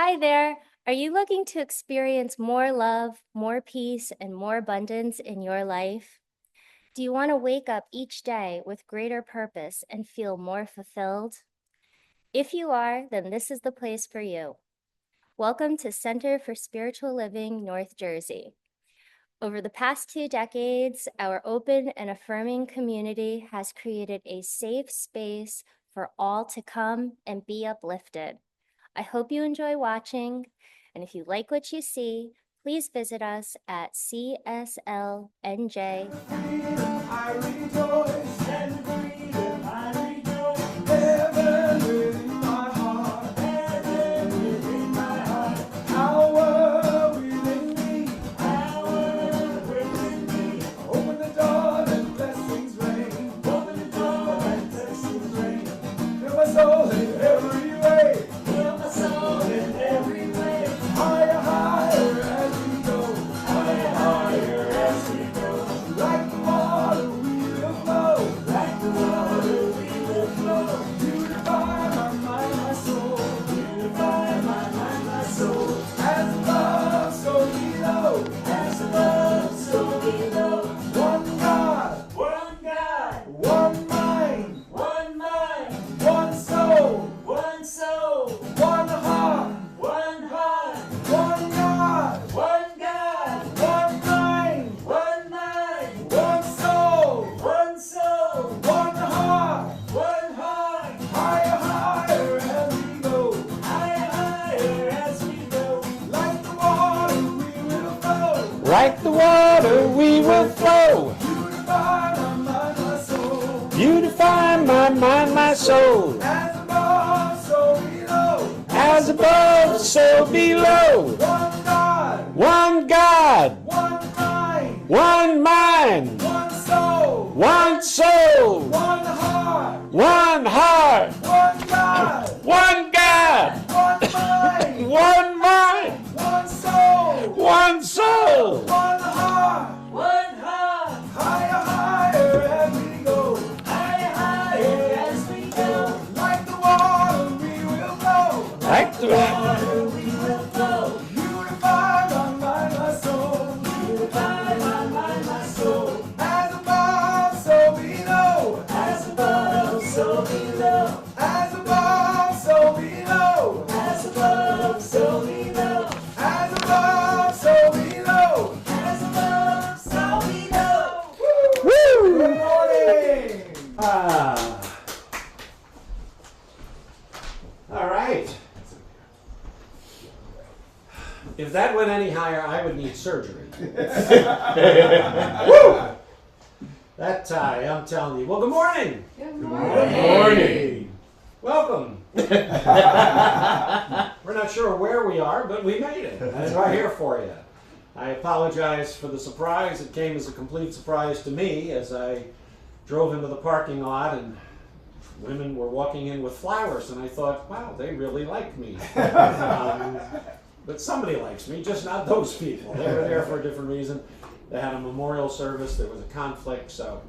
Hi there. Are you looking to experience more love, more peace, and more abundance in your life? Do you want to wake up each day with greater purpose and feel more fulfilled? If you are, then this is the place for you. Welcome to Center for Spiritual Living, North Jersey. Over the past 2 decades, our open and affirming community has created a safe space for all to come and be uplifted. I hope you enjoy watching, and if you like what you see, please visit us at CSLNJ. I rejoice and breathe and I rejoice. Heaven within my heart, heaven within my heart. Power within me, power within me. Open the door and blessings rain. Open the door and blessings rain. Fill my soul in every way. Fill my soul in every way. Higher, higher as we go. Higher, higher as we go. Like the water we will flow. Like the water we will flow. Beautify my mind, my soul. Beautify my mind, my soul. As above, so below. As above, so below. One God. One God. One mind. One mind. One soul. One soul. One heart. One heart. One God. One God. One mind. One mind. One soul. One soul. One heart. One heart. Higher, higher as we go. Higher, higher as we go. Like the water we will flow. Like the water we will flow. Beautify my mind, my soul. Beautify my mind, my soul. As above, so below. As above, so below. One God. One God, One mind. one mind, One soul. one soul, One heart. one heart, One God. one God, One mind. one mind, One soul. one soul. One heart. One heart. Higher, higher as we go. Higher, higher as we go. Like the water we will flow. Like the Water we will flow. Beautify my mind, my soul. Beautify my mind, my soul. As above, so below. As above, so below. As above, so below. As above, so below. As above, so below. As above, so below. Woo! Good morning. All right. If that went any higher, I would need surgery. Woo! That tie, I'm telling you. Well, good morning. Good morning. Welcome. We're not sure where we are, but we made it. And we're here for you. I apologize for the surprise. It came as a complete surprise to me as I drove into the parking lot and women were walking in with flowers, and I thought, wow, they really like me. But somebody likes me, just not those people. They were there for a different reason. They had a memorial service. There was a conflict. So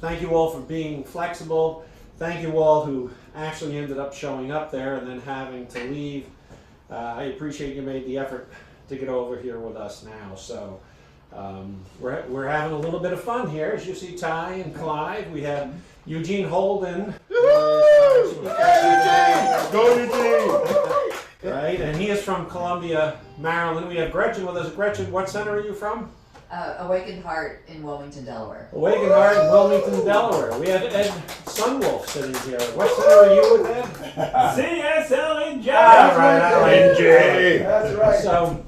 thank you all for being flexible. Thank you all who actually ended up showing up there and then having to leave. I appreciate you made the effort to get over here with us now. So we're having a little bit of fun here. As you see, Ty and Clive. We have Eugene Holden. Go Eugene! Right, and he is from Columbia, Maryland. We have Gretchen with us. Gretchen, what center are you from? Awakened Heart in Wilmington, Delaware. Awakened Heart in Wilmington, Delaware. We have Ed Sunwolf sitting here. What center are you with, Ed? CSLNJ! All right, NJ. That's right. So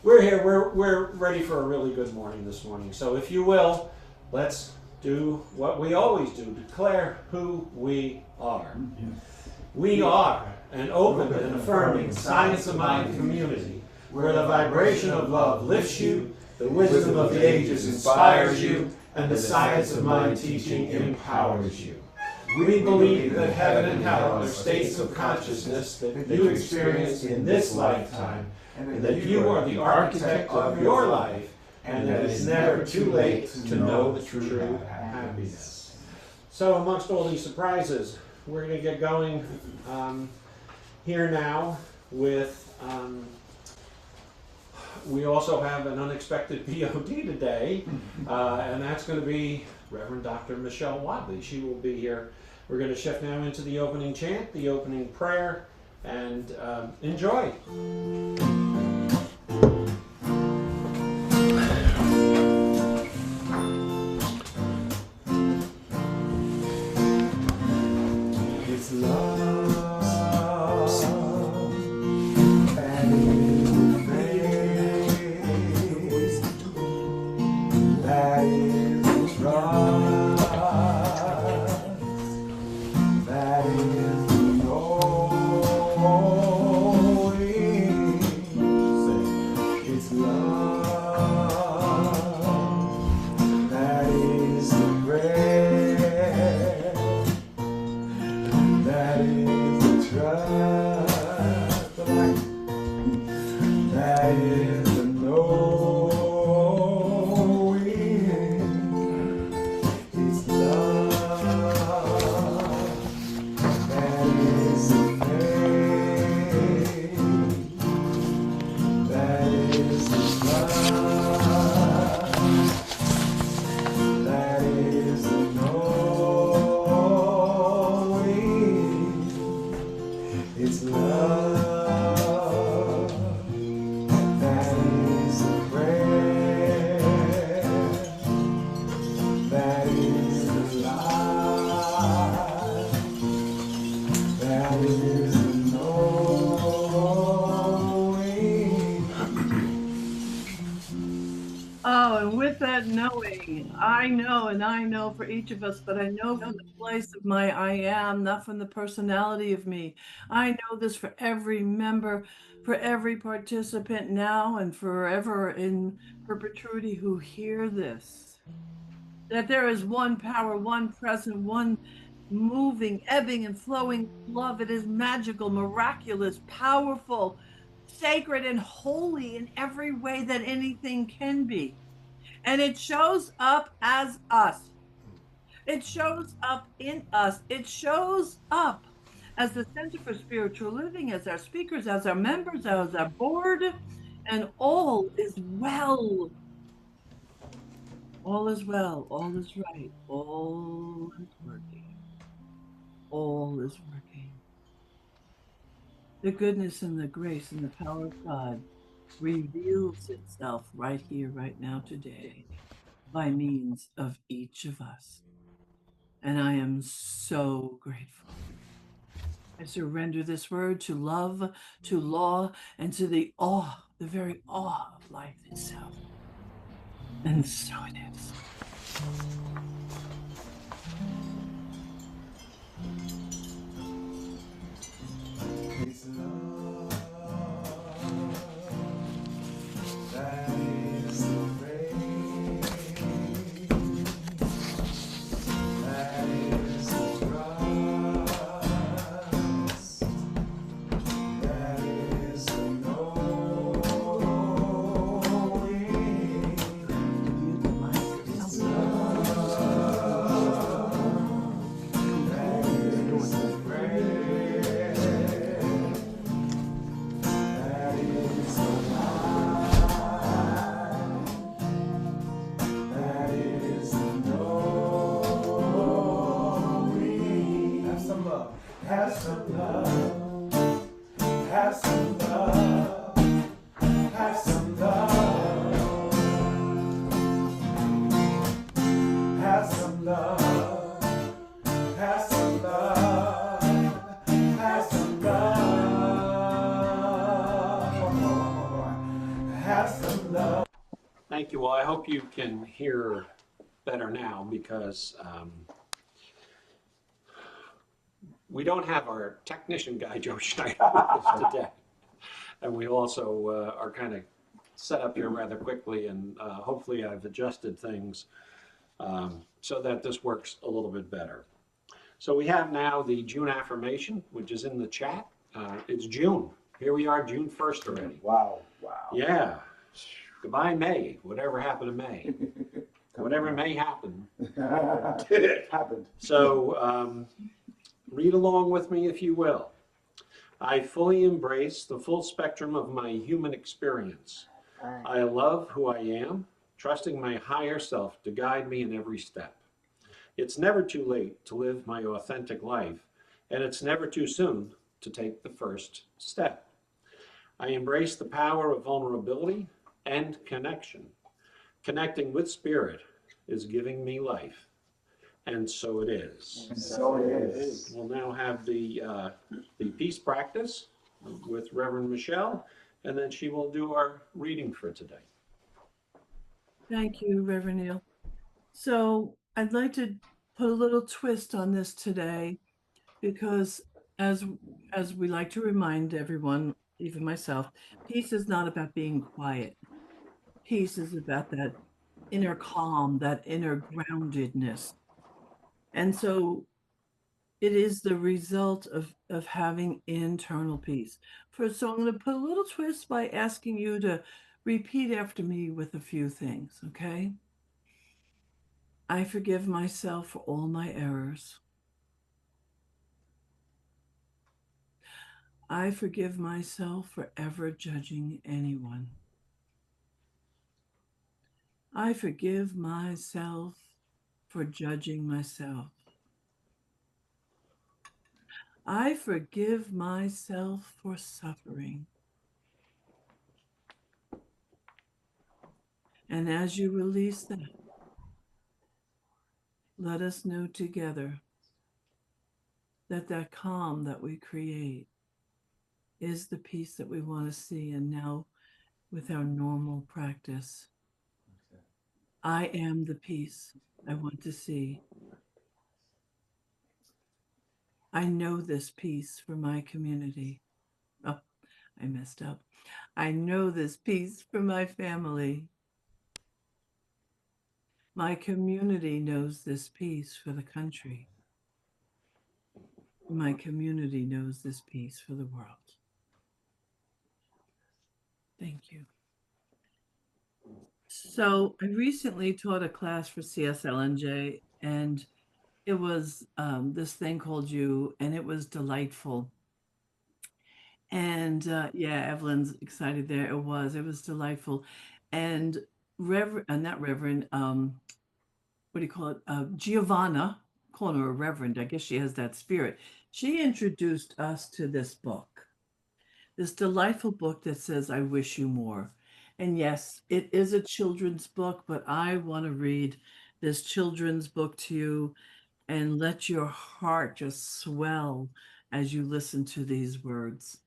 we're here. We're ready for a really good morning this morning. So if you will, let's do what we always do: declare who we are. We are an open and affirming science of mind community where the vibration of love lifts you, the wisdom of the ages inspires you, and the science of mind teaching empowers you. We believe that heaven and hell are states of consciousness that you experience in this lifetime, and that you are the architect of your life, and that it's never too late to know the true happiness. So amongst all these surprises, we're going to get going here now with, we also have an unexpected POD today, and that's going to be Reverend Dr. Michelle Wadley. She will be here. We're going to shift now into the opening chant, the opening prayer, and enjoy. It's love and faith that is the trust, that is the knowing. It's love that is the bread, that is the trust, the light, that is the knowing. It's love that is the faith, that is the trust, that is the knowing. It's love that is the prayer, that is the life, that is the knowing. Oh, and with that knowing, I know, and I know for each of us, but I know from the place of my I am, not from the personality of me. I know this for every member, for every participant now and forever in perpetuity who hear this, that there is one power, one present, one moving, ebbing, and flowing love. It is magical, miraculous, powerful, sacred, and holy in every way that anything can be. And it shows up as us. It shows up in us. It shows up as the Center for Spiritual Living, as our speakers, as our members, as our board, and all is well. All is well. All is right. All is working. All is working. The goodness and the grace and the power of God reveals itself right here, right now, today, by means of each of us. And I am so grateful. I surrender this word to love, to law, and to the awe, the very awe of life itself. And so it is. It's love that is the rain, that is the trust, that is the knowing. It's love that is the prayer, that is the light, that is the knowing. Have some love. Have some love. Have some love. Have some love. Have some love. Have some love. Have some love. Have some love. Thank you all. I hope you can hear better now because we don't have our technician guy, Joe Schneider, with us today. And we also are kind of set up here rather quickly, and hopefully I've adjusted things so that this works a little bit better. So we have now the June affirmation, which is in the chat. It's June. Here we are, June 1st already. Wow. Yeah. Goodbye, May. Whatever happened to May. Whatever may happen. It happened. So read along with me if you will. I fully embrace the full spectrum of my human experience. I love who I am, trusting my higher self to guide me in every step. It's never too late to live my authentic life, and it's never too soon to take the first step. I embrace the power of vulnerability and connection. Connecting with spirit is giving me life, and so it is. And so it is. We'll now have the peace practice with Reverend Michelle, and then she will do our reading for today. Thank you, Reverend Neil. So I'd like to put a little twist on this today, because as we like to remind everyone, even myself, peace is not about being quiet. Peace is about that inner calm, that inner groundedness. And so it is the result of having internal peace. So I'm going to put a little twist by asking you to repeat after me with a few things, okay? I forgive myself for all my errors. I forgive myself for ever judging anyone. I forgive myself for judging myself. I forgive myself for suffering. And as you release that, let us know together that that calm that we create is the peace that we want to see. And now, with our normal practice, I am the peace I want to see. I know this peace for my community. Oh, I messed up. I know this peace for my family. My community knows this peace for the country. My community knows this peace for the world. Thank you. So I recently taught a class for CSLNJ, and it was this thing called You, and it was delightful. And yeah, Evelyn's excited there. It was delightful. And not Reverend, what do you call it? Giovanna, calling her a reverend, I guess she has that spirit. She introduced us to this book, this delightful book that says, I Wish You More. And yes, it is a children's book, but I want to read this children's book to you and let your heart just swell as you listen to these words.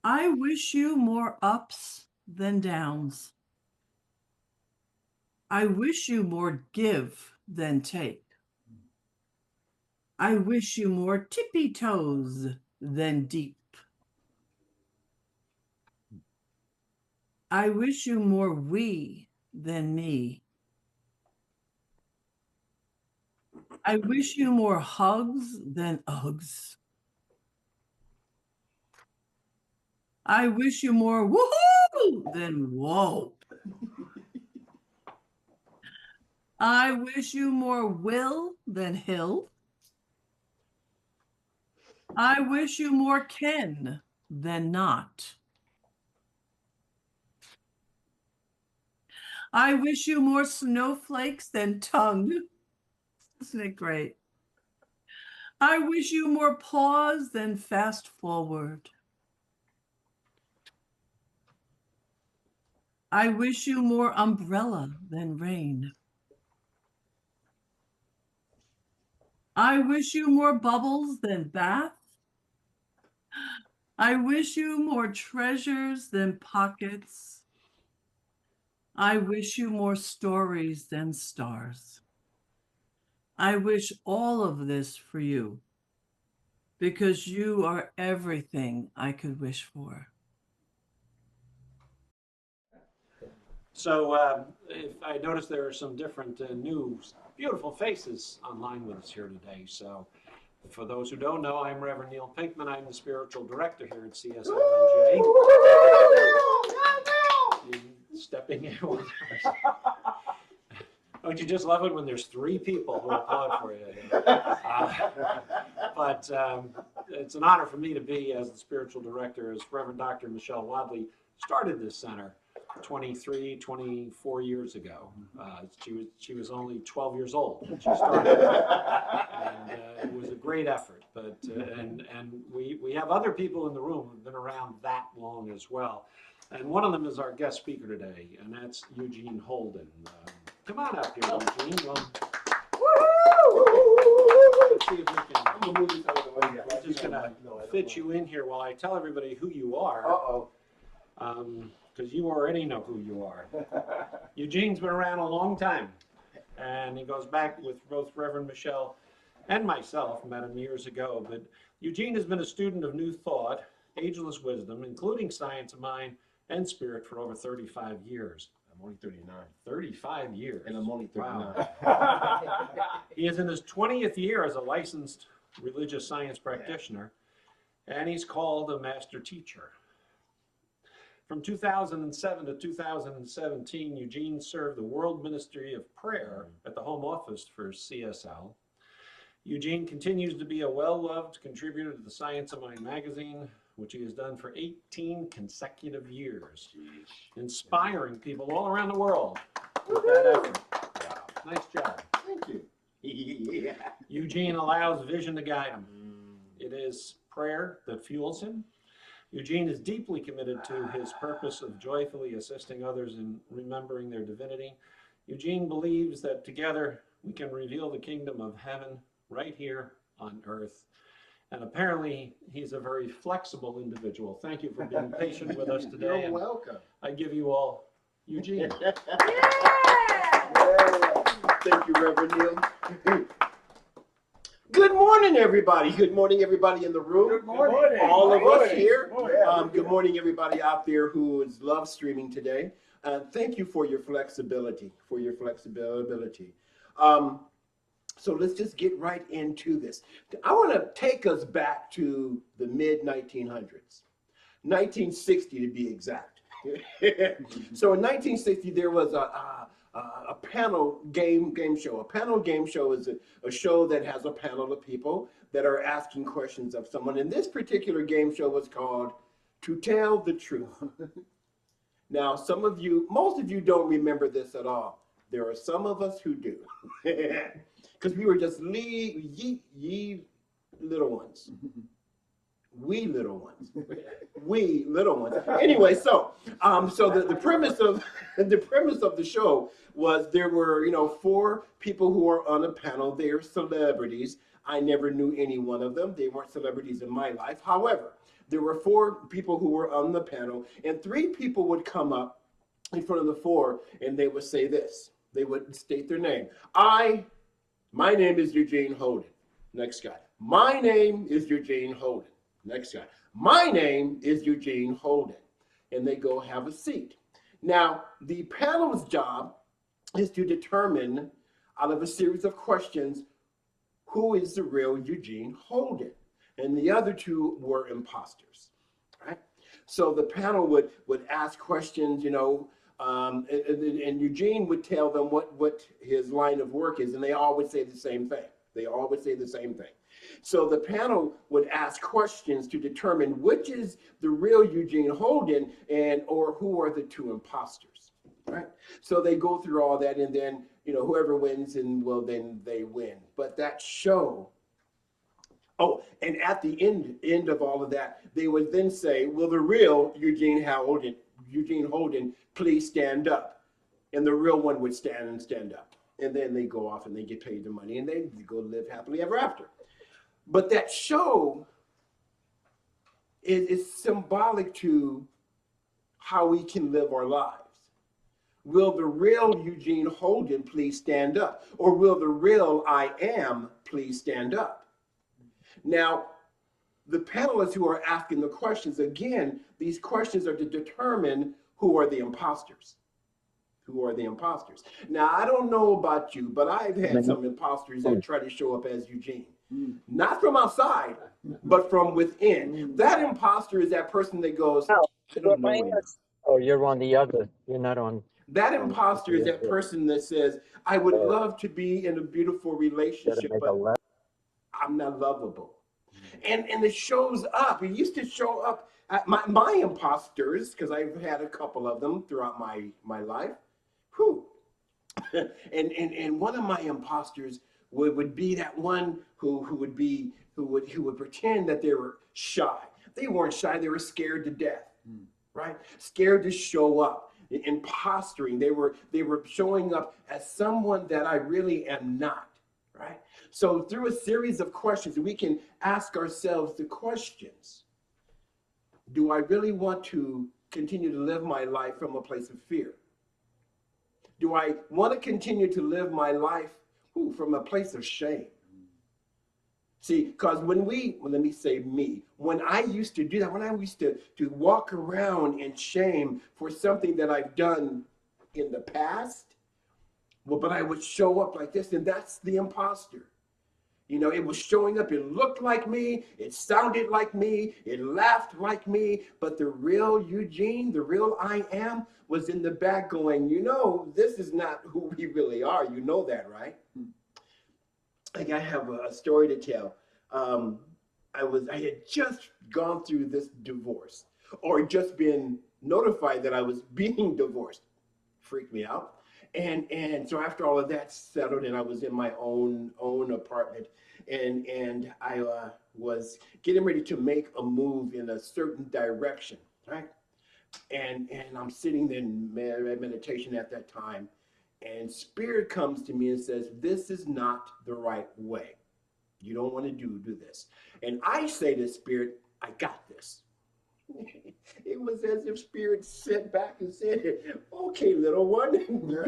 I wish you more ups than downs. I wish you more give than take. I wish you more tippy toes than deep. I wish you more we than me. I wish you more hugs than Uggs. I wish you more woohoo than whoa. I wish you more will than hill. I wish you more can than not. I wish you more snowflakes than tongue. Isn't it great? I wish you more pause than fast forward. I wish you more umbrella than rain. I wish you more bubbles than bath. I wish you more treasures than pockets. I wish you more stories than stars. I wish all of this for you, because you are everything I could wish for. So if I noticed there are some different new beautiful faces online with us here today. So for those who don't know, I'm Reverend Neil Pinkman. I'm the spiritual director here at CSLNJ. Stepping in with us. Don't you just love it when there's 3 people who applaud for you? But it's an honor for me to be as the spiritual director, as Reverend Dr. Michelle Wadley started this center 23, 24 years ago. She was only 12 years old when she started, and it was a great effort. But and we have other people in the room who've been around that long as well. And one of them is our guest speaker today, and that's Eugene Holden. Come on up here, Eugene. Well, let's see if we can. I'm just going to fit you in here while I tell everybody who you are. Because you already know who you are. Eugene's been around a long time, and he goes back with both Reverend Michelle and myself. Met him years ago. But Eugene has been a student of New Thought, Ageless Wisdom, including Science of Mind and Spirit, for over 35 years. I'm only 39. 35 years. And I'm only 39. Wow. He is in his 20th year as a licensed religious science practitioner, and he's called a master teacher. From 2007 to 2017, Eugene served the World Ministry of Prayer at the Home Office for CSL. Eugene continues to be a well-loved contributor to the Science of Mind magazine, which he has done for 18 consecutive years, inspiring people all around the world with that effort. Wow. Nice job. Thank you. Yeah. Eugene allows vision to guide him. It is prayer that fuels him. Eugene is deeply committed to his purpose of joyfully assisting others in remembering their divinity. Eugene believes that together we can reveal the kingdom of heaven right here on earth. And apparently, he's a very flexible individual. Thank you for being patient with us today. You're welcome. I give you all Eugene. Yeah. Thank you, Reverend Neil. Good morning, everybody. Good morning, everybody in the room. Good morning. All of Good us morning. here. Good Good morning, everybody out there who is love streaming today. Thank you for your flexibility. So let's just get right into this. I want to take us back to the mid-1900s, 1960 to be exact. So in 1960, there was a panel game show. A panel game show is a show that has a panel of people that are asking questions of someone. And this particular game show was called To Tell the Truth. Now, most of you don't remember this at all. There are some of us who do. Because we were just ye little ones. We little ones. We little ones. Anyway, so the premise of the show was there were 4 people who were on a panel. They are celebrities. I never knew any one of them. They weren't celebrities in my life. However, there were 4 people who were on the panel, and 3 people would come up in front of the 4, and they would say this. They would state their name. My name is Eugene Holden. Next guy. My name is Eugene Holden. Next guy. My name is Eugene Holden. And they go have a seat. Now, the panel's job is to determine, out of a series of questions, who is the real Eugene Holden. And the other 2 were imposters. Right? So the panel would ask questions, and Eugene would tell them what his line of work is, and they all would say the same thing. So the panel would ask questions to determine which is the real Eugene Holden or who are the 2 imposters, right? So they go through all that, and then, whoever wins, then they win. But that show, and at the end of all of that, they would then say, will the real Eugene Holden, please stand up. And the real one would stand up. And then they go off and they get paid the money and they go live happily ever after. But that show is symbolic to how we can live our lives. Will the real Eugene Holden please stand up? Or will the real I am please stand up? Now, the panelists who are asking the questions, again, these questions are to determine who are the imposters. Who are the imposters? Now, I don't know about you, but I've had some imposters that try to show up as Eugene. Not from outside, but from within. That imposter is that person that goes, I don't know him. Oh, you're on the other. You're not on. That imposter is that person that says, I would love to be in a beautiful relationship, but I'm not lovable. And it shows up. It used to show up at my imposters, because I've had a couple of them throughout my life. Whew. And one of my imposters would be that one who would pretend that they were shy. They weren't shy, they were scared to death, right? Scared to show up. Imposturing. They were showing up as someone that I really am not, right? So through a series of questions, we can ask ourselves the questions. Do I really want to continue to live my life from a place of fear? Do I want to continue to live my life from a place of shame? See, because when let me say me, when I used to do that, when I used to walk around in shame for something that I've done in the past, well, but I would show up like this, and that's the imposter. You know, it was showing up, it looked like me, it sounded like me, it laughed like me, but the real Eugene, the real I am, was in the back going, you know, this is not who we really are. You know that, right? Like, I have a story to tell. I had just gone through this divorce, or just been notified that I was being divorced. Freaked me out. And so after all of that settled, and I was in my own apartment, and I was getting ready to make a move in a certain direction, right? And I'm sitting in meditation at that time, and Spirit comes to me and says, this is not the right way. You don't want to do this. And I say to Spirit, I got this. It was as if Spirit sat back and said, okay, little one,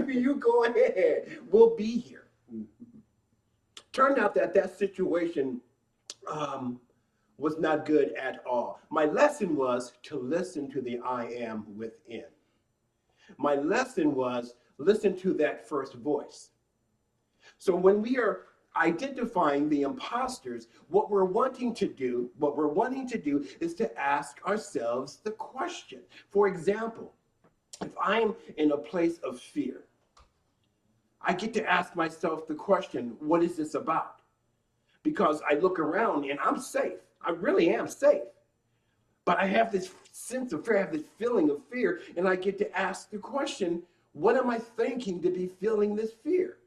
you go ahead. We'll be here. Turned out that situation was not good at all. My lesson was to listen to the I am within. My lesson was listen to that first voice. So when we are identifying the imposters, what we're wanting to do is to ask ourselves the question. For example, if I'm in a place of fear, I get to ask myself the question, what is this about? Because I look around and I'm safe. I really am safe. But I have this sense of fear, I have this feeling of fear, and I get to ask the question, what am I thinking to be feeling this fear?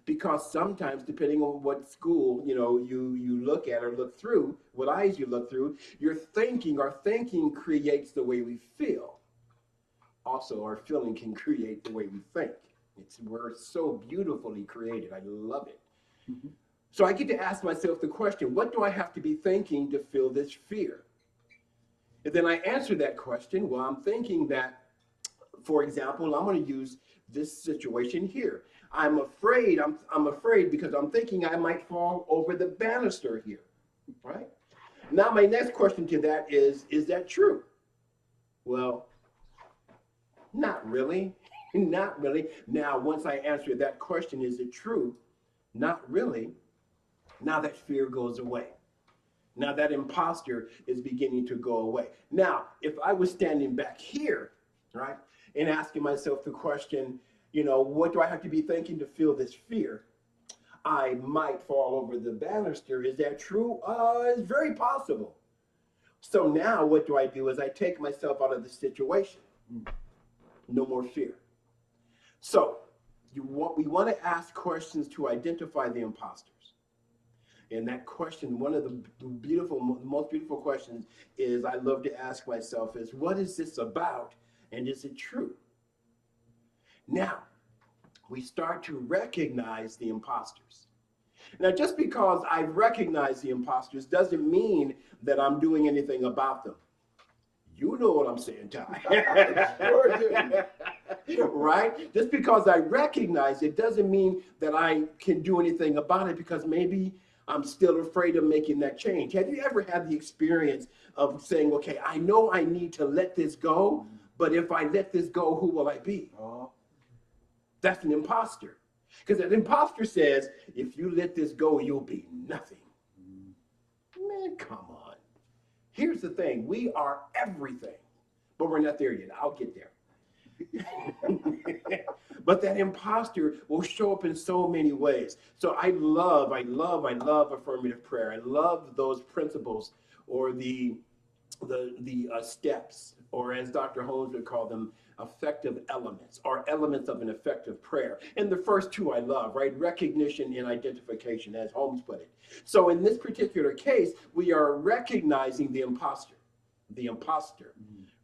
Because sometimes, depending on what school you look at or look through, what eyes you look through, our thinking creates the way we feel. Also, our feeling can create the way we think. We're so beautifully created. I love it. Mm-hmm. So I get to ask myself the question, what do I have to be thinking to feel this fear? And then I answer that question. Well, I'm thinking that, for example, I'm going to use this situation here. I'm afraid because I'm thinking I might fall over the banister here, right? Now my next question to that is that true? Well, not really, not really. Now, once I answer that question, is it true? Not really. Now that fear goes away. Now that imposter is beginning to go away. Now, if I was standing back here, right, and asking myself the question, what do I have to be thinking to feel this fear? I might fall over the banister. Is that true? It's very possible. So now what do I do is I take myself out of the situation. No more fear. So we want to ask questions to identify the imposters. And that question, one of the most beautiful questions is I love to ask myself is, what is this about? And is it true? Now, we start to recognize the imposters. Now, just because I recognize the imposters doesn't mean that I'm doing anything about them. You know what I'm saying, Ty. Right? Just because I recognize it doesn't mean that I can do anything about it, because maybe I'm still afraid of making that change. Have you ever had the experience of saying, okay, I know I need to let this go, but if I let this go, who will I be? That's an imposter. Because an imposter says, if you let this go, you'll be nothing. Man, come on. Here's the thing. We are everything, but we're not there yet. I'll get there. But that imposter will show up in so many ways. So I love affirmative prayer. I love those principles, or the steps, or as Dr. Holden would call them, effective elements, or elements of an effective prayer. And the first two I love, right? Recognition and identification, as Holmes put it. So in this particular case, we are recognizing the imposter,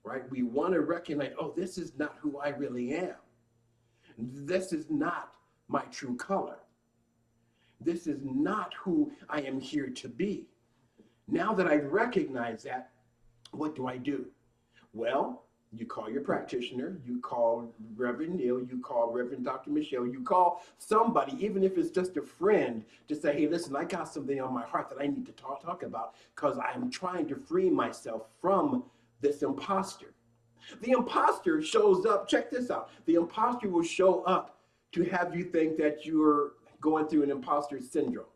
right? We want to recognize, oh, this is not who I really am. This is not my true color. This is not who I am here to be. Now that I recognize that, what do I do? Well, you call your practitioner, you call Reverend Neil, you call Reverend Dr. Michelle, you call somebody, even if it's just a friend, to say, hey, listen, I got something on my heart that I need to talk about, because I'm trying to free myself from this imposter. The imposter shows up, check this out, the imposter will show up to have you think that you're going through an imposter syndrome.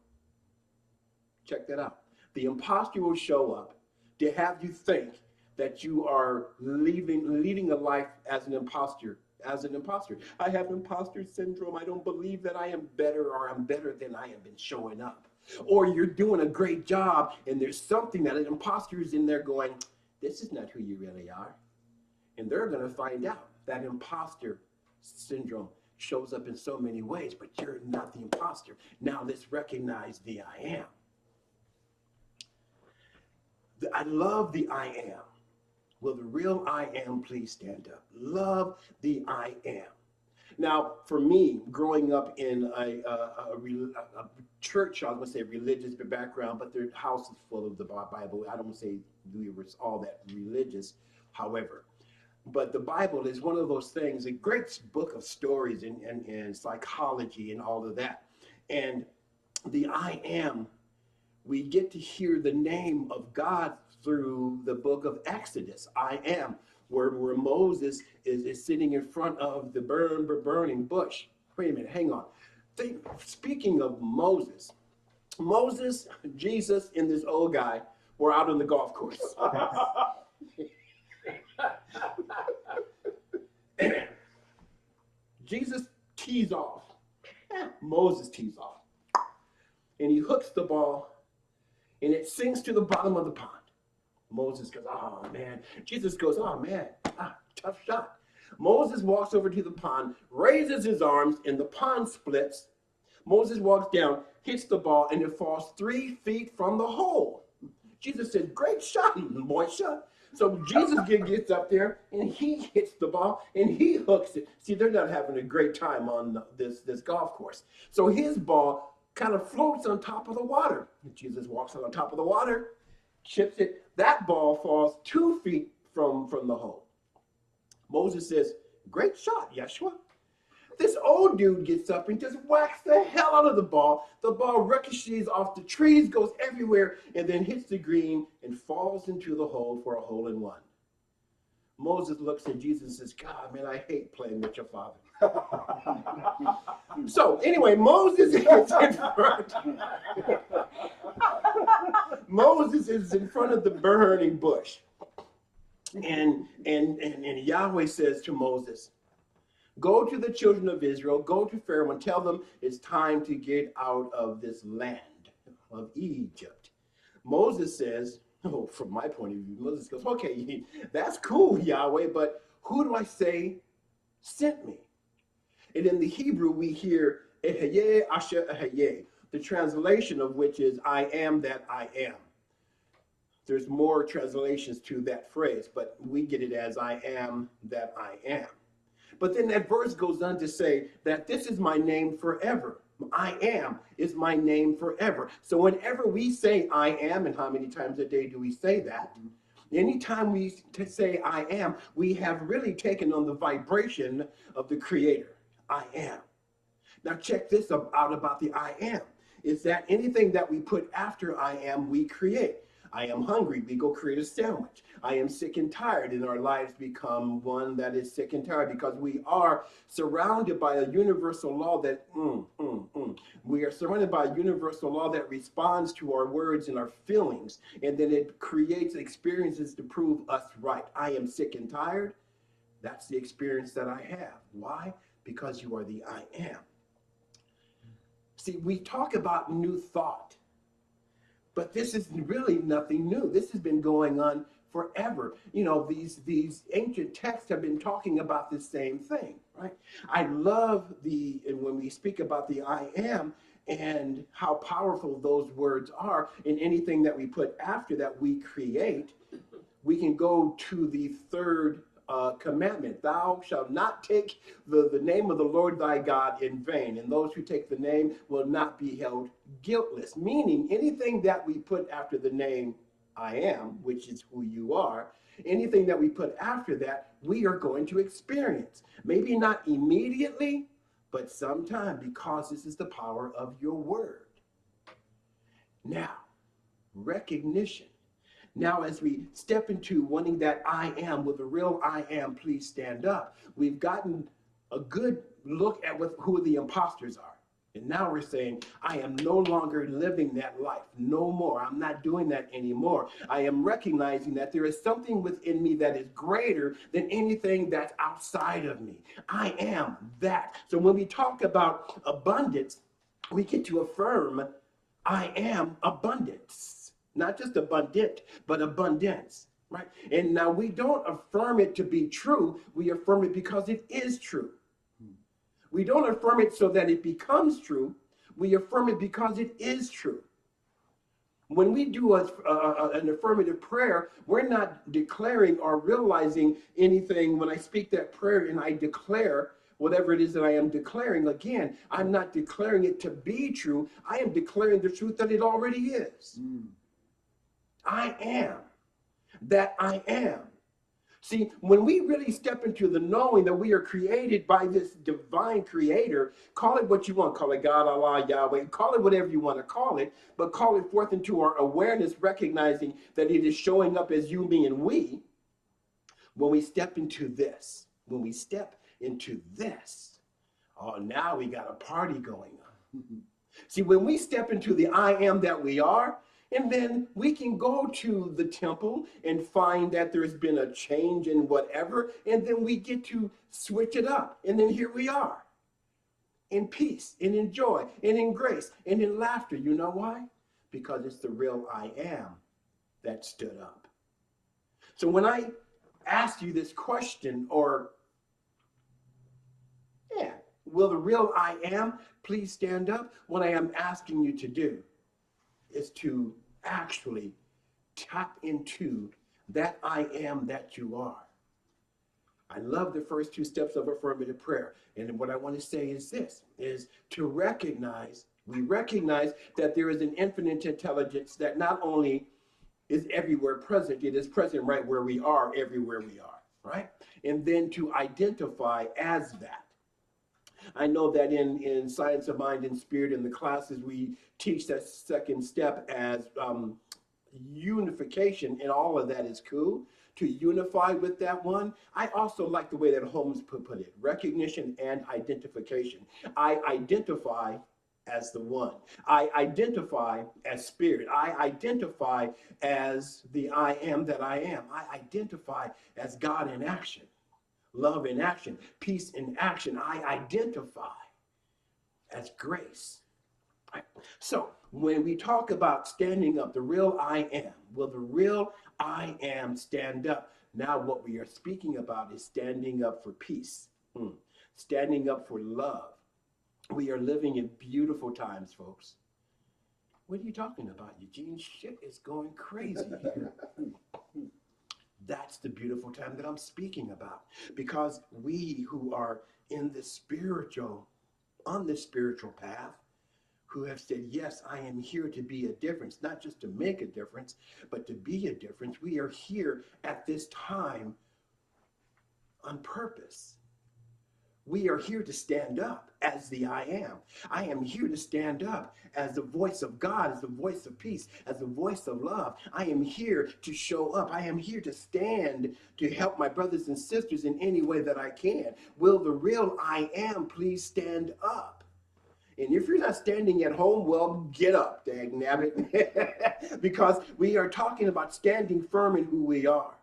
Check that out. The imposter will show up to have you think that you are leading a life as an imposter. I have imposter syndrome. I don't believe that I am better, or I'm better than I have been showing up. Or you're doing a great job and there's something that an imposter is in there going, this is not who you really are. And they're going to find out that imposter syndrome shows up in so many ways, but you're not the imposter. Now let's recognize the I am. I love the I am. Will the real I am please stand up? Love the I am. Now, for me, growing up in a church, I was going to say religious background, but their house is full of the Bible. I don't want to say we were all that religious, however. But the Bible is one of those things, a great book of stories and psychology and all of that. And the I am, we get to hear the name of God through the book of Exodus, I am, where Moses is sitting in front of the burning bush. Wait a minute, hang on. Speaking of Moses, Jesus, and this old guy were out on the golf course. Jesus tees off. Moses tees off. And he hooks the ball, and it sinks to the bottom of the pond. Moses goes, oh, man. Jesus goes, oh, man, tough shot. Moses walks over to the pond, raises his arms, and the pond splits. Moses walks down, hits the ball, and it falls 3 feet from the hole. Jesus said, great shot, boy, shot. So Jesus gets up there, and he hits the ball, and he hooks it. See, they're not having a great time on this golf course. So his ball kind of floats on top of the water. Jesus walks on top of the water, chips it. That ball falls 2 feet from the hole. Moses says, great shot, Yeshua. This old dude gets up and just whacks the hell out of the ball. The ball ricochets off the trees, goes everywhere, and then hits the green and falls into the hole for a hole in one. Moses looks at Jesus and says, God, man, I hate playing with your father. So anyway, Moses is in front. Moses is in front of the burning bush. And Yahweh says to Moses, go to the children of Israel, go to Pharaoh and tell them it's time to get out of this land of Egypt. Moses says, oh, from my point of view, Moses goes, okay, that's cool, Yahweh, but who do I say sent me? And in the Hebrew, we hear Eheye Asher Eheye, the translation of which is I am that I am. There's more translations to that phrase, but we get it as I am that I am. But then that verse goes on to say that this is my name forever. I am is my name forever. So whenever we say I am, and how many times a day do we say that? Anytime we say I am, we have really taken on the vibration of the Creator. I am. Now check this out about the I am. Is that anything that we put after I am, we create. I am hungry, we go create a sandwich. I am sick and tired, and our lives become one that is sick and tired because we are surrounded by a universal law that, we are surrounded by a universal law that responds to our words and our feelings, and then it creates experiences to prove us right. I am sick and tired. That's the experience that I have. Why? Because you are the I am. See, we talk about new thought, but this is really nothing new. This has been going on forever. You know, these ancient texts have been talking about the same thing, right? I love and when we speak about the I am and how powerful those words are, in anything that we put after that we create, we can go to the third commandment. Thou shalt not take the name of the Lord thy God in vain, and those who take the name will not be held guiltless. Meaning, anything that we put after the name I am, which is who you are, anything that we put after that, we are going to experience. Maybe not immediately, but sometime, because this is the power of your word. Now, recognition. Now, as we step into wanting that I am, with the real I am, please stand up. We've gotten a good look at who the imposters are. And now we're saying, I am no longer living that life. No more. I'm not doing that anymore. I am recognizing that there is something within me that is greater than anything that's outside of me. I am that. So when we talk about abundance, we get to affirm, I am abundance. Not just abundant, but abundance, right? And now we don't affirm it to be true. We affirm it because it is true. We don't affirm it so that it becomes true. We affirm it because it is true. When we do an affirmative prayer, we're not declaring or realizing anything. When I speak that prayer and I declare whatever it is that I am declaring, again, I'm not declaring it to be true. I am declaring the truth that it already is. I am that I am. See, when we really step into the knowing that we are created by this divine creator, call it what you want, call it God, Allah, Yahweh, call it whatever you want to call it, but call it forth into our awareness, recognizing that it is showing up as you, me, and we. When we step into this, oh, now we got a party going on. See, when we step into the I am that we are, and then we can go to the temple and find that there's been a change in whatever, and then we get to switch it up. And then here we are, in peace, and in joy, and in grace, and in laughter. You know why? Because it's the real I am that stood up. So when I ask you this question, will the real I am please stand up? What I am asking you to do is to actually tap into that I am that you are. I love the first two steps of affirmative prayer. And what I want to say is this, is to recognize, we recognize that there is an infinite intelligence that not only is everywhere present, it is present right where we are, everywhere we are, right? And then to identify as that. I know that in Science of Mind and Spirit, in the classes, we teach that second step as unification, and all of that is cool. To unify with that one, I also like the way that Holmes put it, recognition and identification. I identify as the one. I identify as spirit. I identify as the I am that I am. I identify as God in action. Love in action, peace in action. I identify as grace. Right? So when we talk about standing up, the real I am, will the real I am stand up? Now what we are speaking about is standing up for peace, standing up for love. We are living in beautiful times, folks. What are you talking about, Eugene? Shit is going crazy here. That's the beautiful time that I'm speaking about, because we who are in the spiritual, on the spiritual path, who have said, yes, I am here to be a difference, not just to make a difference, but to be a difference. We are here at this time on purpose. We are here to stand up as the I am. I am here to stand up as the voice of God, as the voice of peace, as the voice of love. I am here to show up. I am here to stand to help my brothers and sisters in any way that I can. Will the real I am please stand up? And if you're not standing at home, well, get up, dang nabbit. Because we are talking about standing firm in who we are.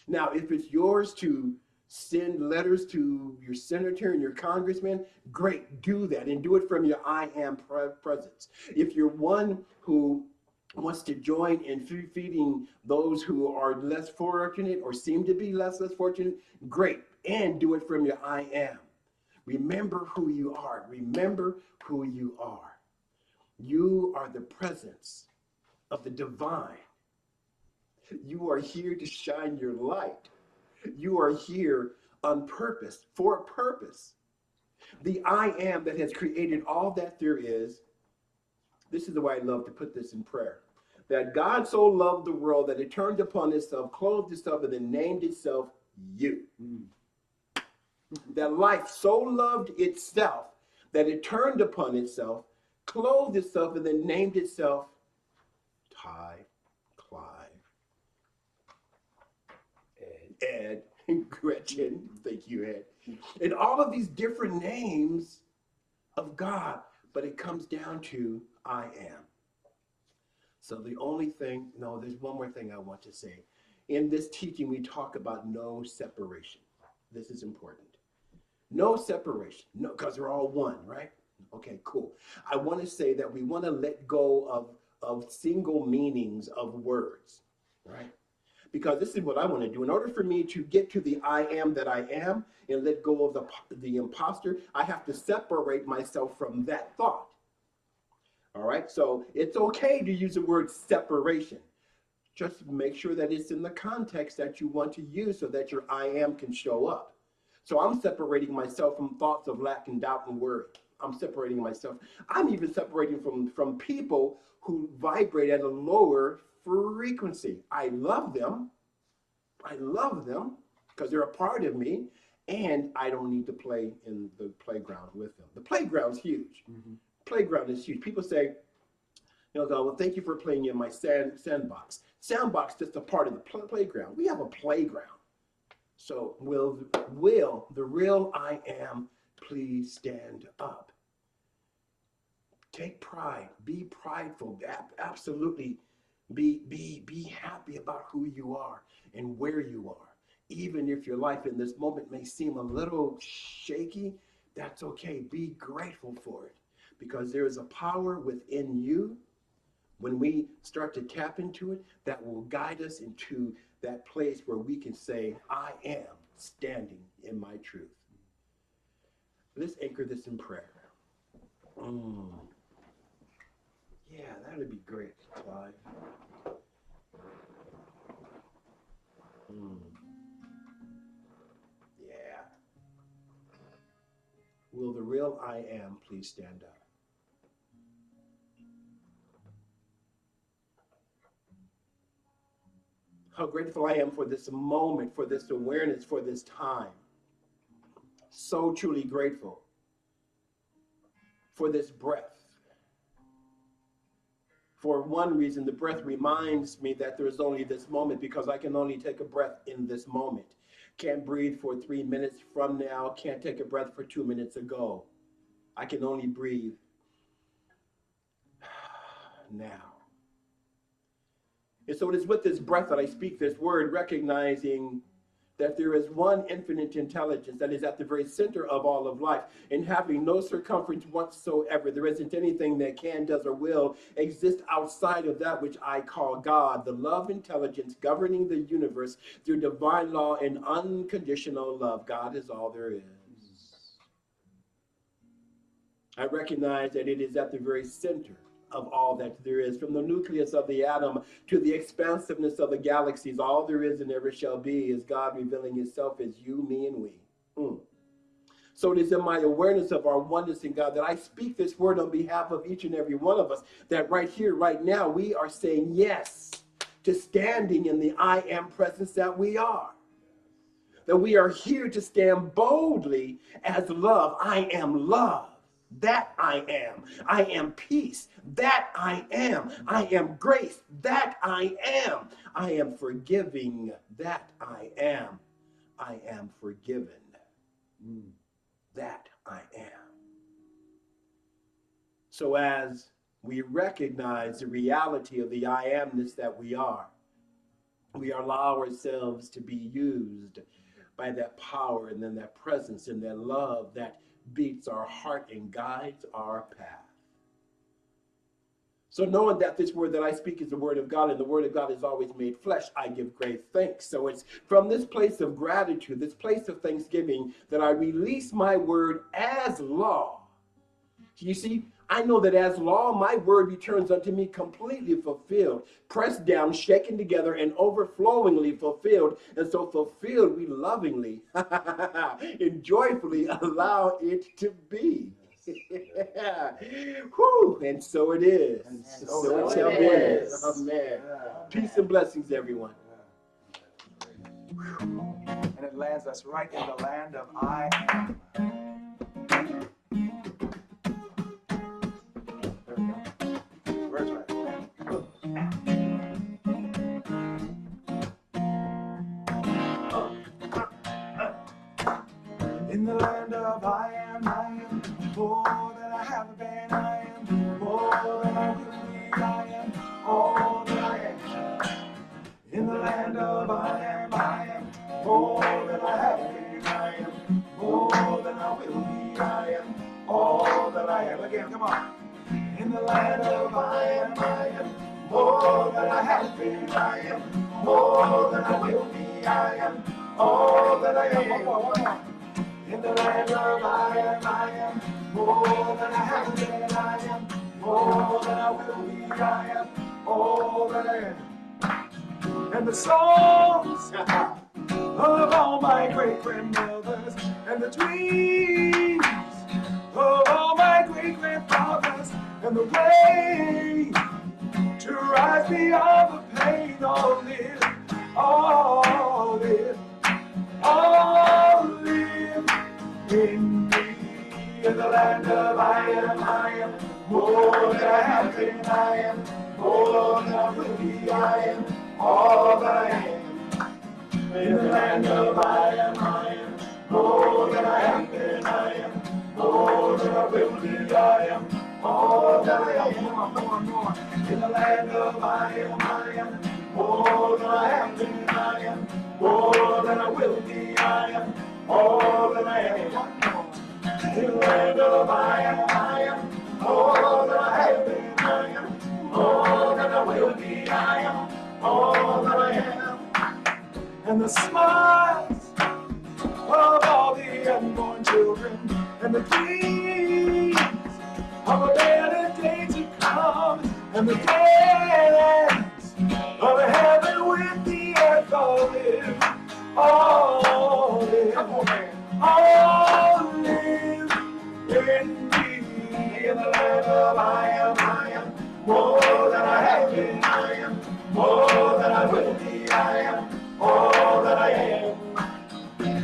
Now, if it's yours to send letters to your senator and your congressman, great, do that, and do it from your I am presence. If you're one who wants to join in feeding those who are less fortunate or seem to be less fortunate, great, and do it from your I am. Remember who you are. Remember who you are. You are the presence of the divine. You are here to shine your light. You are here on purpose, for a purpose. The I am that has created all that there is. This is the way I love to put this in prayer. That God so loved the world that it turned upon itself, clothed itself, and then named itself you. That life so loved itself that it turned upon itself, clothed itself, and then named itself Ty, Clive, Ed, Gretchen, thank you, Ed. And all of these different names of God, but it comes down to I am. So the only thing, no, there's one more thing I want to say. In this teaching, we talk about no separation. This is important. No separation, no, because they're all one, right? Okay, cool. I want to say that we want to let go of single meanings of words, right? Because this is what I want to do. In order for me to get to the I am that I am and let go of the imposter, I have to separate myself from that thought. All right, so it's okay to use the word separation. Just make sure that it's in the context that you want to use so that your I am can show up. So I'm separating myself from thoughts of lack and doubt and worry. I'm separating myself. I'm even separating from people who vibrate at a lower frequency. I love them. I love them because they're a part of me, and I don't need to play in the playground with them. The playground's huge. Playground is huge. People say, you know, well, thank you for playing in my sandbox. Sandbox is just a part of the playground. We have a playground. So will the real I am please stand up? Take pride. Be prideful. Absolutely. Be happy about who you are and where you are. Even if your life in this moment may seem a little shaky, that's okay. Be grateful for it because there is a power within you when we start to tap into it that will guide us into that place where we can say, I am standing in my truth. Let's anchor this in prayer. Yeah, that would be great, Clive. Yeah. Will the real I am please stand up? How grateful I am for this moment, for this awareness, for this time. So truly grateful for this breath. For one reason, the breath reminds me that there is only this moment because I can only take a breath in this moment. Can't breathe for 3 minutes from now, can't take a breath for 2 minutes ago. I can only breathe now. And so it is with this breath that I speak this word, recognizing that there is one infinite intelligence that is at the very center of all of life and having no circumference whatsoever. There isn't anything that can, does, or will exist outside of that which I call God, the love intelligence governing the universe through divine law and unconditional love. God is all there is. I recognize that it is at the very center of all that there is, from the nucleus of the atom to the expansiveness of the galaxies. All there is and ever shall be is God revealing himself as you, me, and we. So it is in my awareness of our oneness in God that I speak this word on behalf of each and every one of us, that right here, right now, we are saying yes to standing in the I am presence that we are. That we are here to stand boldly as love. I am love. That I am. I am peace. That I am. I am grace. That I am. I am forgiving. That I am. I am forgiven. That I am. So as we recognize the reality of the I amness that we allow ourselves to be used by that power and then that presence and that love that beats our heart and guides our path. So knowing that this word that I speak is the word of God and the word of God is always made flesh, I give great thanks. So it's from this place of gratitude, this place of thanksgiving, that I release my word as law. You see, I know that as law, my word returns unto me completely fulfilled, pressed down, shaken together, and overflowingly fulfilled. And so fulfilled, we lovingly and joyfully allow it to be. Whew, and so it is. And So it so shall it be. is. Amen. Peace and blessings, everyone. And it lands us right in the land of I am. Where's right? In the land of I am more than I have been, I am more than I will be, I am all that I am. In the land of I am more than I have been, I am more than I will be, I am all that I am. Again, come on. In the land of I am more than I have been, I am more than I will be, I am all that I am. One more. In the land of I am more than I have been, I am more than I will be, I am all that I am. And the songs of all my great grandmothers and the dreams of all my great grandfathers and the way to rise beyond the pain, all live, all live, all live in me. In the land of I am more than I have been, I am more than I will be, I am all that I am. In the land of I am more than I have been, I am more than I will be, I am all that I am. More. In the land of I am more than I have been, I am more than I will be, I am all that I am. In the land of I am more than I have been, I am more than I will be, I am all that I am. And the smiles of all the unborn children and the dreams of a better day to come, and the dance of heaven with the earth, all live, all live, all live in me. In the land of I am more than I have been, I am more than I will be, I am all that I am.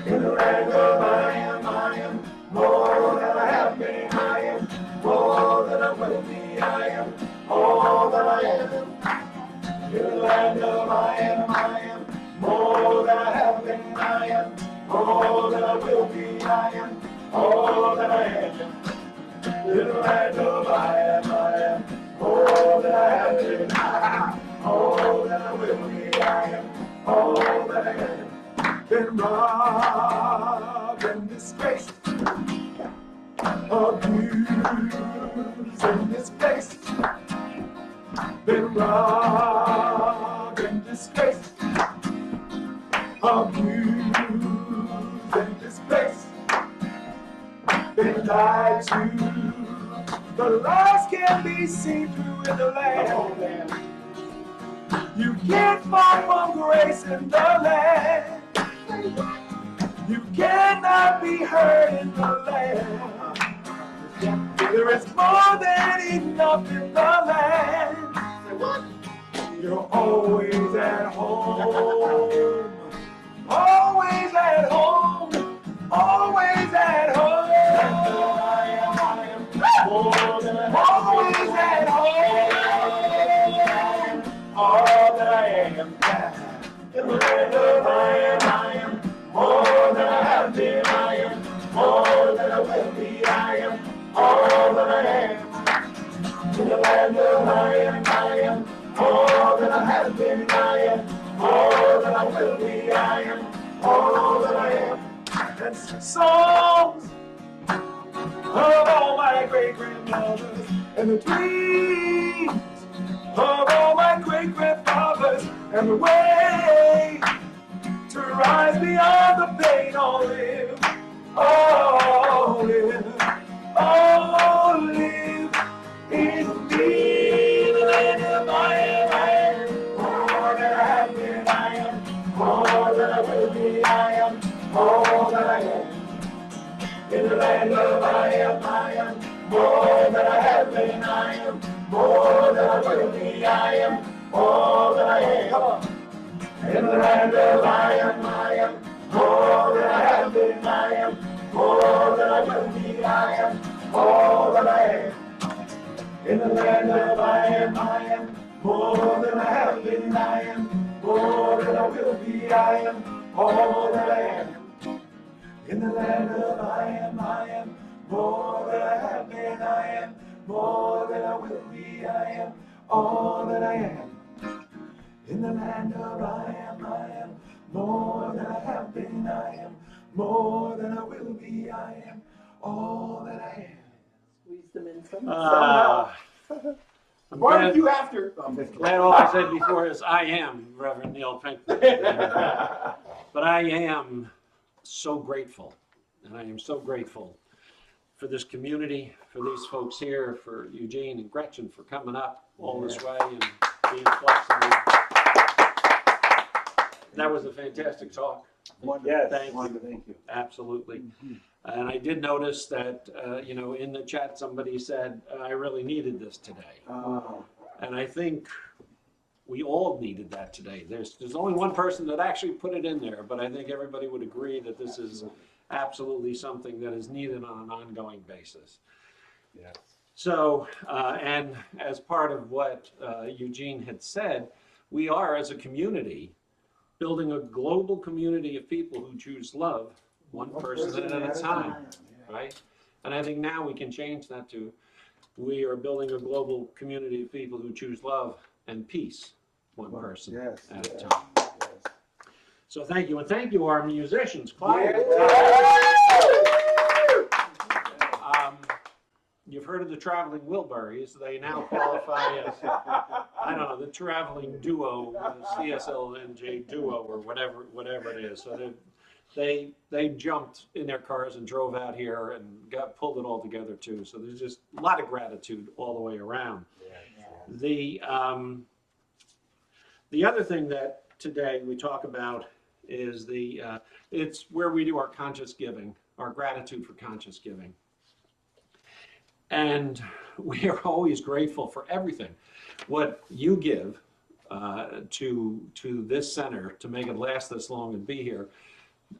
In the land of I am more than I have been, I am more than I will be, I am all that I am. In the land of I am more than I have been, I am more than I will be, I am all that I am. In the land of I am more than I have been, I am all that I will be, I am all that I am. Been robbed and disgraced, abused and displaced. Been robbed and disgraced, abused and displaced. Been lied to, the lies can be seen through in the land. You can't fall from grace in the land. You cannot be heard in the land. There is more than enough in the land. You're always at home. Always at home. Always at home. Always at home. All that I am. In the land of I am more than I have been, I am more than I will be, I am all that I am. In the land of I am more than I have been, I am more than I will be, grandparents' songs, of all my great-grandmothers, and the dreams of all my great-grandfathers, and the way to rise beyond the pain. All live, all live, all live in me. The land of I am all that I have been. I am all that I will be. I am all that I am. In the land of I am more than I have been. I am more than I will be. I am all that I am. Come on. In the land of I am more than I have been. I am more than I will be. I am all that I am. In the land of I am more than I have been. I am more than I will be. I am all that I am. In the land of I am more than I have been. I am more than I will be. I am all that I am. In the land of I am more than I have been. I am more than I will be. I am all that I am. Squeeze them in somehow. I'm Barbecue after. glad all I said before is I am Reverend Neil Pinkman. But I am so grateful, and I am so grateful for this community, for these folks here, for Eugene and Gretchen for coming up all this way and being flexible. That was a fantastic talk. Yes. Thank you. Thank you. Absolutely. And I did notice that, in the chat, somebody said, I really needed this today. And I think we all needed that today. There's only one person that actually put it in there, but I think everybody would agree that this is absolutely something that is needed on an ongoing basis. Yes. So, and as part of what Eugene had said, we are, as a community, building a global community of people who choose love, one person at a time, right? And I think now we can change that to, we are building a global community of people who choose love and peace, one person at a time. So thank you, and thank you, our musicians, Clyde. You've heard of the traveling Wilburys. They now qualify as, I don't know, the traveling duo, CSLNJ duo, or whatever it is. So they jumped in their cars and drove out here and pulled it all together too. So there's just a lot of gratitude all the way around. The other thing that today we talk about is it's where we do our conscious giving, our gratitude for conscious giving. And we are always grateful for everything. What you give to this center to make it last this long and be here,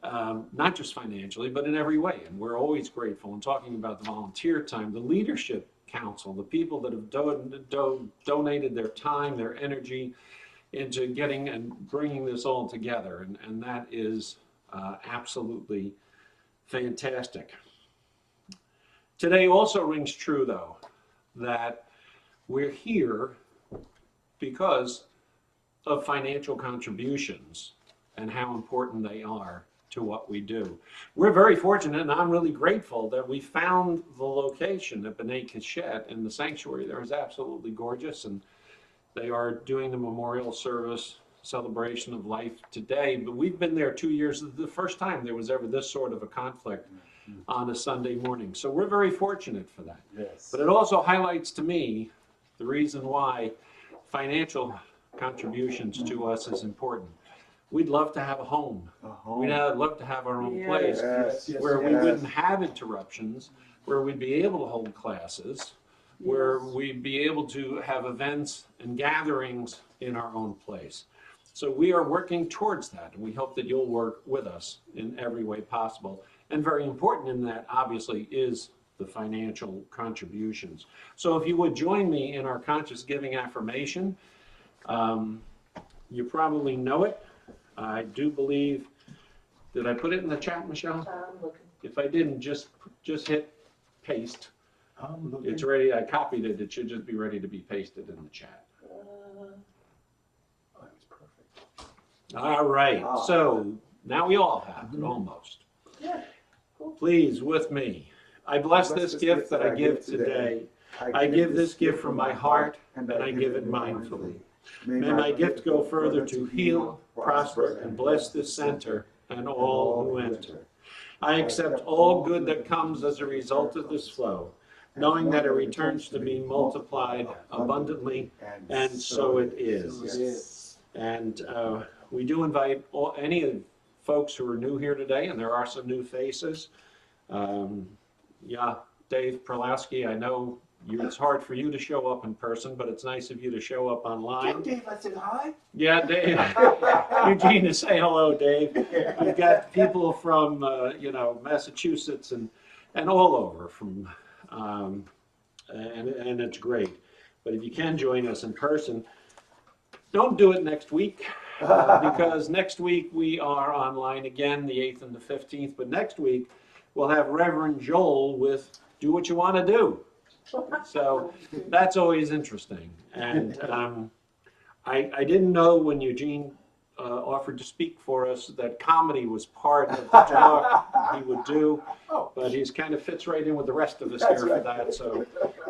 not just financially, but in every way. And we're always grateful. And talking about the volunteer time, the leadership council, the people that have donated their time, their energy into getting and bringing this all together. And that is absolutely fantastic. Today also rings true, though, that we're here because of financial contributions and how important they are to what we do. We're very fortunate, and I'm really grateful that we found the location at B'nai Keshet, and the sanctuary there is absolutely gorgeous, and they are doing the memorial service celebration of life today. But we've been there 2 years. This is the first time there was ever this sort of a conflict on a Sunday morning. So we're very fortunate for that. Yes. But it also highlights to me the reason why financial contributions to us is important. We'd love to have a home. We'd love to have our own place where we wouldn't have interruptions, where we'd be able to hold classes, where we'd be able to have events and gatherings in our own place. So we are working towards that, and we hope that you'll work with us in every way possible. And very important in that, obviously, is the financial contributions. So if you would join me in our conscious giving affirmation, you probably know it. I do believe, did I put it in the chat, Michelle? If I didn't, just hit paste. It's ready. I copied it. It should just be ready to be pasted in the chat. All right. So now we all have it, almost. Please, with me. I bless this gift that I give today. I give this gift from my heart, and I give it mindfully. May my gift go further to heal, prosper, and bless this center and all who enter. I accept all good that comes as a result of this flow, knowing that it returns to me multiplied abundantly, and so it is. And we do invite any of the folks who are new here today, and there are some new faces. Yeah, Dave Perlowski, I know it's hard for you to show up in person, but it's nice of you to show up online. Dave, I said hi. Yeah, Dave. Eugene, to say hello, Dave. We've got people from, Massachusetts and all over from, and it's great. But if you can join us in person, don't do it next week, because next week we are online again, the 8th and the 15th. But next week we'll have Reverend Joel with Do What You Want to Do. So that's always interesting. And I didn't know when Eugene offered to speak for us that comedy was part of the talk he would do, but he's kind of fits right in with the rest of us here for that. So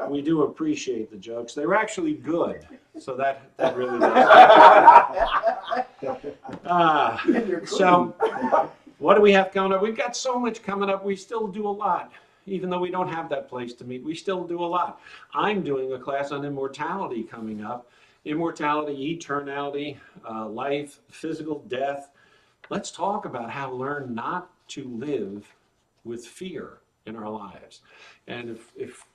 we do appreciate the jokes. They were actually good, so that really does. So what do we have coming up? We've got so much coming up. We still do a lot. Even though we don't have that place to meet, we still do a lot. I'm doing a class on immortality coming up. Immortality, eternality, life, physical death. Let's talk about how to learn not to live with fear in our lives. And if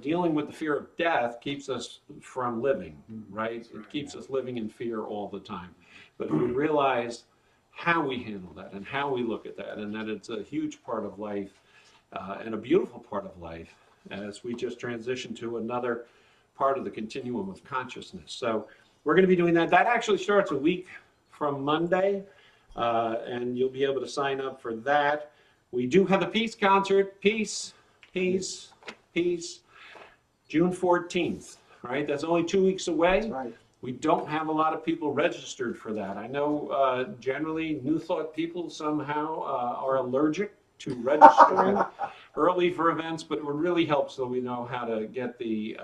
dealing with the fear of death keeps us from living, right? It keeps us living in fear all the time. But if we realize how we handle that and how we look at that, and that it's a huge part of life, and a beautiful part of life as we just transition to another part of the continuum of consciousness. So we're going to be doing that. That actually starts a week from Monday, and you'll be able to sign up for that. We do have the Peace Concert, Peace, Peace, Peace, June 14th, right? That's only 2 weeks away. That's right. We don't have a lot of people registered for that. I know generally New Thought people somehow are allergic to registering early for events, but it would really help so we know how to get the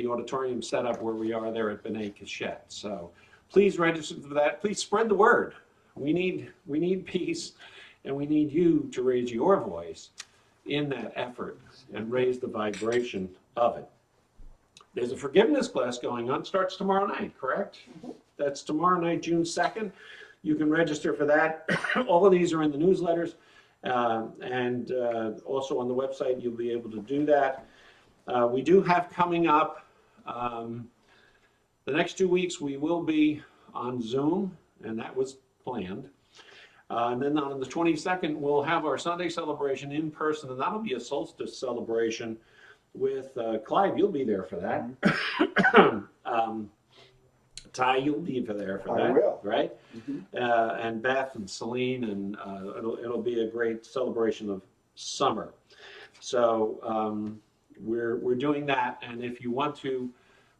auditorium set up where we are there at B'nai Keshet. So please register for that. Please spread the word. We need peace, and we need you to raise your voice in that effort and raise the vibration of it. There's a forgiveness class going on. It starts tomorrow night, correct? That's tomorrow night, June 2nd. You can register for that. All of these are in the newsletters. And also on the website, you'll be able to do that. We do have coming up, the next 2 weeks, we will be on Zoom, and that was planned. And then on the 22nd, we'll have our Sunday celebration in person, and that'll be a solstice celebration with Clive. You'll be there for that. Ty, you'll be there for that. I will. Right? Mm-hmm. And Beth and Celine, and it'll be a great celebration of summer. So we're doing that, and if you want to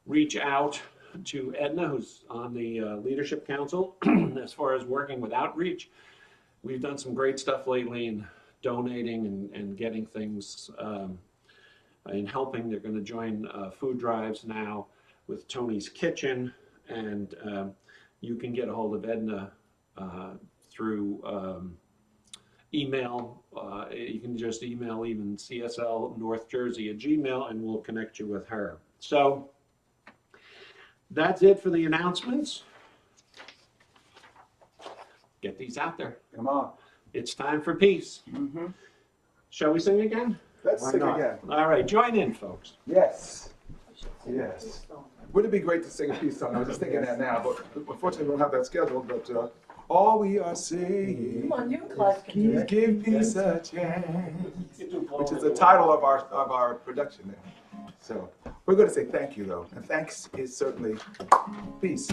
reach out to Edna, who's on the Leadership Council, as far as working with outreach, we've done some great stuff lately in donating and getting things in helping. They're going to join food drives now with Tony's Kitchen. And you can get a hold of Edna through email. You can just email even CSL North Jersey at Gmail, and we'll connect you with her. So that's it for the announcements. Get these out there. Come on. It's time for peace. Mm-hmm. Shall we sing again? Let's sing again. All right, join in, folks. Yes. Yes. Wouldn't it be great to sing a peace song? I was just thinking that now, but unfortunately we don't have that scheduled. But all we are saying Come on, you and Clive can do is it. give peace a chance, which is the title of our production there. So we're going to say thank you though, and thanks is certainly peace.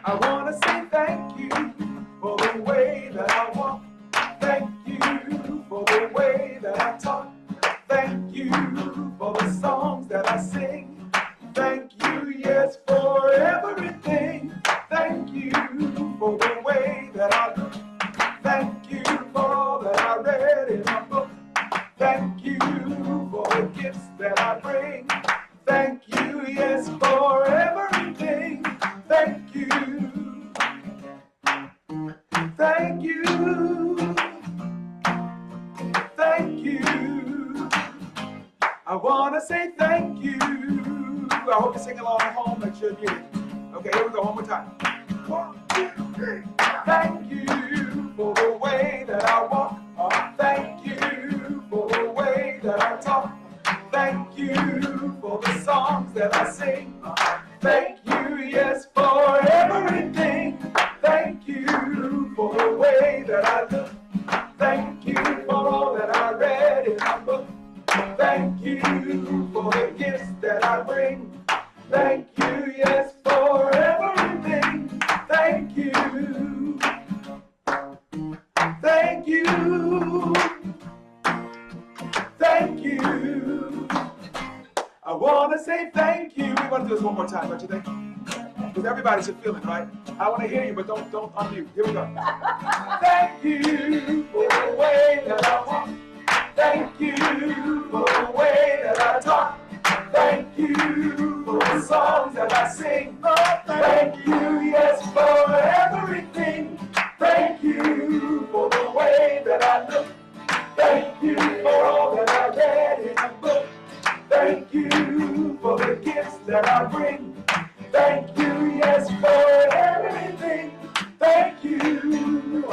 I want to say thank you for the way that I walk. Thank you for the way that I talk. Thank you I want to say thank you. I hope you sing along at home. Make sure you get it. Okay, here we go. One more time. 1, 2, 3. Thank you for the way that I walk. Thank you for the way that I talk. Thank you for the songs that I sing. Thank you, yes, for everything. Thank you for the way that I look. Thank you for all that I read in my book. Thank you for the gifts that I bring. Thank you, yes, for everything. Thank you. Thank you. Thank you. I want to say thank you. We want to do this one more time, don't you think? Because everybody should feel it, right? I want to hear you, but don't unmute. Here we go. Thank you for the way that I walk. Thank you for the way that I talk. Thank you for the songs that I sing. Thank you, yes, for everything. Thank you for the way that I look. Thank you for all that I read in the book. Thank you for the gifts that I bring. Thank you, yes, for everything. Thank you.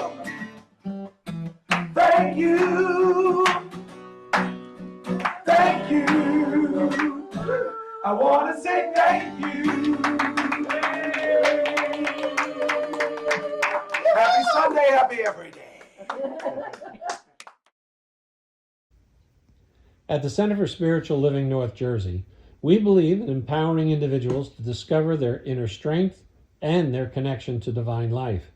Thank you. Thank you. I want to say thank you. Happy Sunday, happy every day. At the Center for Spiritual Living North Jersey, we believe in empowering individuals to discover their inner strength and their connection to divine life.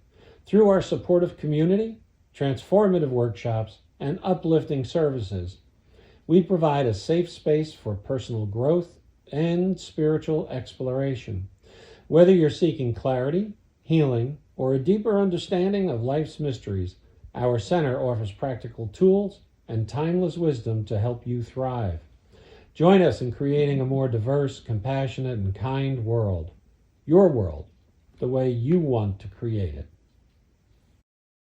Through our supportive community, transformative workshops, and uplifting services, we provide a safe space for personal growth and spiritual exploration. Whether you're seeking clarity, healing, or a deeper understanding of life's mysteries, our center offers practical tools and timeless wisdom to help you thrive. Join us in creating a more diverse, compassionate, and kind world. Your world, the way you want to create it.